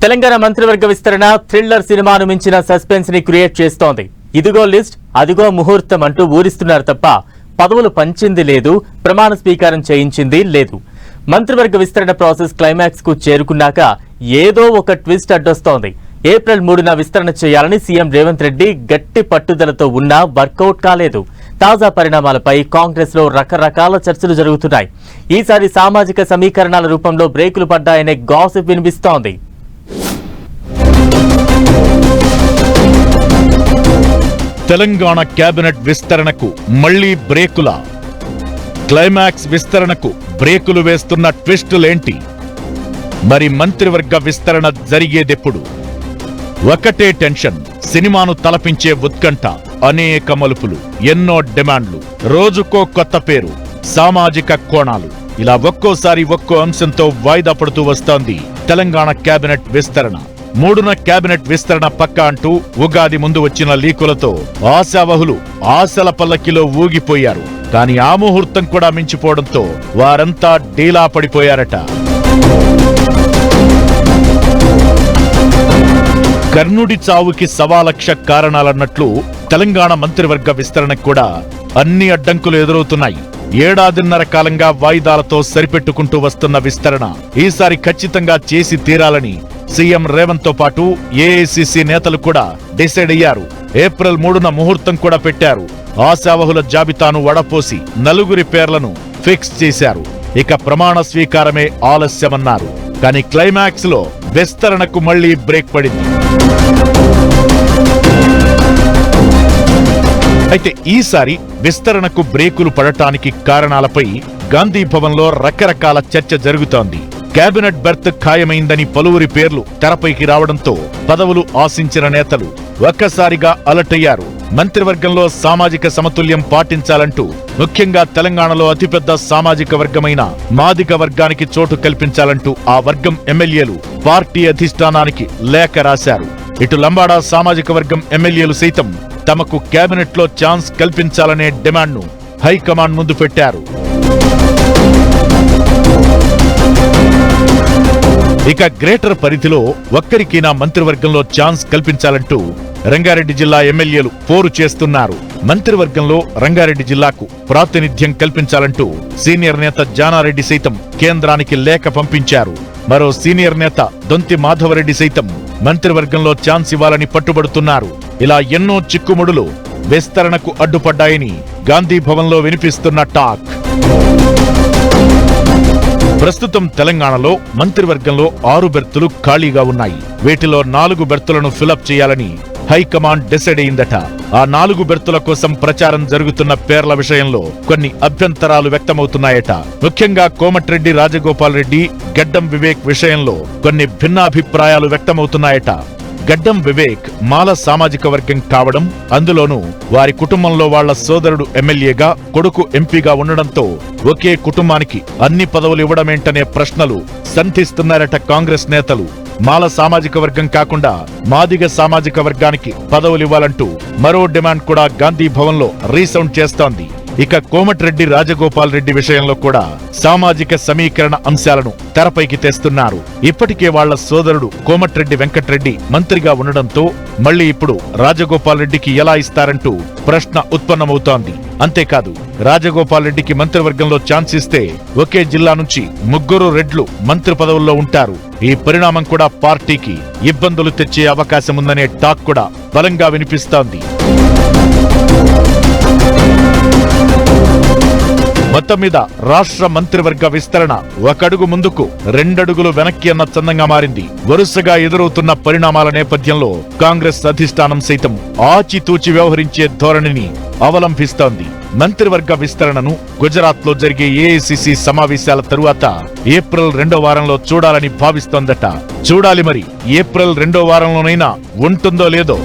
తెలంగాణ మంత్రివర్గ విస్తరణ థ్రిల్లర్ సినిమాను మించిన సస్పెన్స్ ని క్రియేట్ చేస్తోంది. ఇదిగో లిస్ట్, అదిగో ముహూర్తం అంటూ ఊరిస్తున్నారు తప్ప పదవులు పంచింది లేదు, ప్రమాణ స్వీకారం చేయించింది లేదు. మంత్రివర్గ విస్తరణ ప్రాసెస్ క్లైమాక్స్ కు చేరుకున్నాక ఏదో ఒక ట్విస్ట్ అడ్డొస్తోంది. ఏప్రిల్ 3న విస్తరణ చేయాలని సీఎం రేవంత్ రెడ్డి గట్టి పట్టుదలతో ఉన్నా వర్కౌట్ కాలేదు. తాజా పరిణామాలపై కాంగ్రెస్ లో రకరకాల చర్చలు జరుగుతున్నాయి. ఈసారి సామాజిక సమీకరణాల రూపంలో బ్రేకులు పడ్డాయనే గాసిప్ వినిపిస్తోంది. తెలంగాణ కేబినెట్ విస్తరణకు మళ్లీ బ్రేకులా? క్లైమాక్స్ విస్తరణకు బ్రేకులు వేస్తున్న ట్విస్టులేంటి? మరి మంత్రివర్గ విస్తరణ జరిగేదెప్పుడు? ఒకటే టెన్షన్, సినిమాను తలపించే ఉత్కంఠ, అనేక మలుపులు, ఎన్నో డిమాండ్లు, రోజుకో కొత్త పేరు, సామాజిక కోణాలు, ఇలా ఒక్కోసారి ఒక్కో అంశంతో వాయిదా పడుతూ వస్తోంది తెలంగాణ కేబినెట్ విస్తరణ. 3న కేబినెట్ విస్తరణ పక్కా అంటూ ఉగాది ముందు వచ్చిన లీకులతో ఆశావహులు ఆశల పల్లకిలో ఊగిపోయారు. కానీ ఆ ముహూర్తం కూడా మించిపోవడంతో వారంతా డీలా పడిపోయారట. కర్ణుడి చావుకి 1,00,000 కారణాలన్నట్లు తెలంగాణ మంత్రివర్గ విస్తరణకు కూడా అన్ని అడ్డంకులు ఎదురవుతున్నాయి. ఏడాదిన్నర కాలంగా వాయిదాలతో సరిపెట్టుకుంటూ వస్తున్న విస్తరణ ఈసారి ఖచ్చితంగా చేసి తీరాలని సీఎం రేవంత్ తో పాటు ఏఐసీసీ నేతలు కూడా డిసైడ్ అయ్యారు. ఏప్రిల్ 3న ముహూర్తం కూడా పెట్టారు. ఆశావహుల జాబితాను వడపోసి 4 పేర్లను ఫిక్స్ చేశారు. ఇక ప్రమాణ స్వీకారమే ఆలస్యమన్నారు. కానీ క్లైమాక్స్ లో విస్తరణకు మళ్లీ బ్రేక్ పడింది. అయితే ఈసారి విస్తరణకు బ్రేకులు పడటానికి కారణాలపై గాంధీ భవన్ లో రకరకాల చర్చ జరుగుతోంది. కేబినెట్ బెర్త్ ఖాయమైందని పలువురి పేర్లు తెరపైకి రావడంతో పదవులు ఆశించిన నేతలు ఒక్కసారిగా అలర్ట్ అయ్యారు. మంత్రివర్గంలో సామాజిక సమతుల్యం పాటించాలంటూ, ముఖ్యంగా తెలంగాణలో అతిపెద్ద సామాజిక వర్గమైన మాదిగ వర్గానికి చోటు కల్పించాలంటూ ఆ వర్గం ఎమ్మెల్యేలు పార్టీ అధిష్టానానికి లేఖ రాశారు. ఇటు లంబాడా సామాజిక వర్గం ఎమ్మెల్యేలు సైతం తమకు కేబినెట్ లో ఛాన్స్ కల్పించాలనే డిమాండ్ను హైకమాండ్ ముందు పెట్టారు. ఇక గ్రేటర్ పరిధిలో ఒక్కరికైనా మంత్రివర్గంలో ఛాన్స్ కల్పించాలంటూ రంగారెడ్డి జిల్లా ఎమ్మెల్యేలు పోరు చేస్తున్నారు. మంత్రివర్గంలో రంగారెడ్డి జిల్లాకు ప్రాతినిధ్యం కల్పించాలంటూ సీనియర్ నేత జానారెడ్డి సైతం కేంద్రానికి లేఖ పంపించారు. మరో సీనియర్ నేత దొంతి మాధవరెడ్డి సైతం మంత్రివర్గంలో ఛాన్స్ ఇవ్వాలని పట్టుబడుతున్నారు. ఇలా ఎన్నో చిక్కుముడులు విస్తరణకు అడ్డుపడ్డాయని గాంధీ భవన్ లో వినిపిస్తున్న టాక్. ప్రస్తుతం తెలంగాణలో మంత్రివర్గంలో 6 బెర్తులు ఖాళీగా ఉన్నాయి. వీటిలో 4 బెర్తులను ఫిలప్ చేయాలని హైకమాండ్ డిసైడ్ అయిందట. ఆ 4 బెర్తుల కోసం ప్రచారం జరుగుతున్న పేర్ల విషయంలో కొన్ని అభ్యంతరాలు వ్యక్తమవుతున్నాయట. ముఖ్యంగా కోమటిరెడ్డి రాజగోపాల్ రెడ్డి, గడ్డం వివేక్ విషయంలో కొన్ని భిన్నాభిప్రాయాలు వ్యక్తమవుతున్నాయట. గడ్డం వివేక్ మాల సామాజిక వర్గం కావడం, అందులోనూ వారి కుటుంబంలో వాళ్ల సోదరుడు ఎమ్మెల్యేగా, కొడుకు ఎంపీగా ఉండడంతో ఒకే కుటుంబానికి అన్ని పదవులు ఇవ్వడమేంటనే ప్రశ్నలు సంధిస్తున్నారట కాంగ్రెస్ నేతలు. మాల సామాజిక వర్గం కాకుండా మాదిగ సామాజిక వర్గానికి పదవులివ్వాలంటూ మరో డిమాండ్ కూడా గాంధీ భవన్ లో రీసౌండ్ చేస్తోంది. ఇక కోమటిరెడ్డి రాజగోపాల్ రెడ్డి విషయంలో కూడా సామాజిక సమీకరణ అంశాలను తెరపైకి తెస్తున్నారు. ఇప్పటికే వాళ్ల సోదరుడు కోమటిరెడ్డి వెంకటరెడ్డి మంత్రిగా ఉండడంతో మళ్లీ ఇప్పుడు రాజగోపాల్ రెడ్డికి ఎలా ఇస్తారంటూ ప్రశ్న ఉత్పన్నమవుతోంది. అంతేకాదు, రాజగోపాల్ రెడ్డికి మంత్రివర్గంలో ఛాన్స్ ఇస్తే ఒకే జిల్లా నుంచి 3 రెడ్లు మంత్రి పదవుల్లో ఉంటారు. ఈ పరిణామం కూడా పార్టీకి ఇబ్బందులు తెచ్చే అవకాశముందనే టాక్ కూడా బలంగా వినిపిస్తోంది. మొత్తం మీద రాష్ట్ర మంత్రివర్గ విస్తరణ 1 అడుగు ముందుకు 2 అడుగులు వెనక్కి అన్న చందంగా మారింది. వరుసగా ఎదురవుతున్న పరిణామాల నేపథ్యంలో కాంగ్రెస్ అధిష్టానం సైతం ఆచితూచి వ్యవహరించే ధోరణిని అవలంబిస్తోంది. మంత్రివర్గ విస్తరణను గుజరాత్ లో జరిగే ఏఐసీసీ సమావేశాల తరువాత ఏప్రిల్ 2వ వారంలో చూడాలని భావిస్తోందట. చూడాలి మరి ఏప్రిల్ 2వ వారంలోనైనా ఉంటుందో లేదో.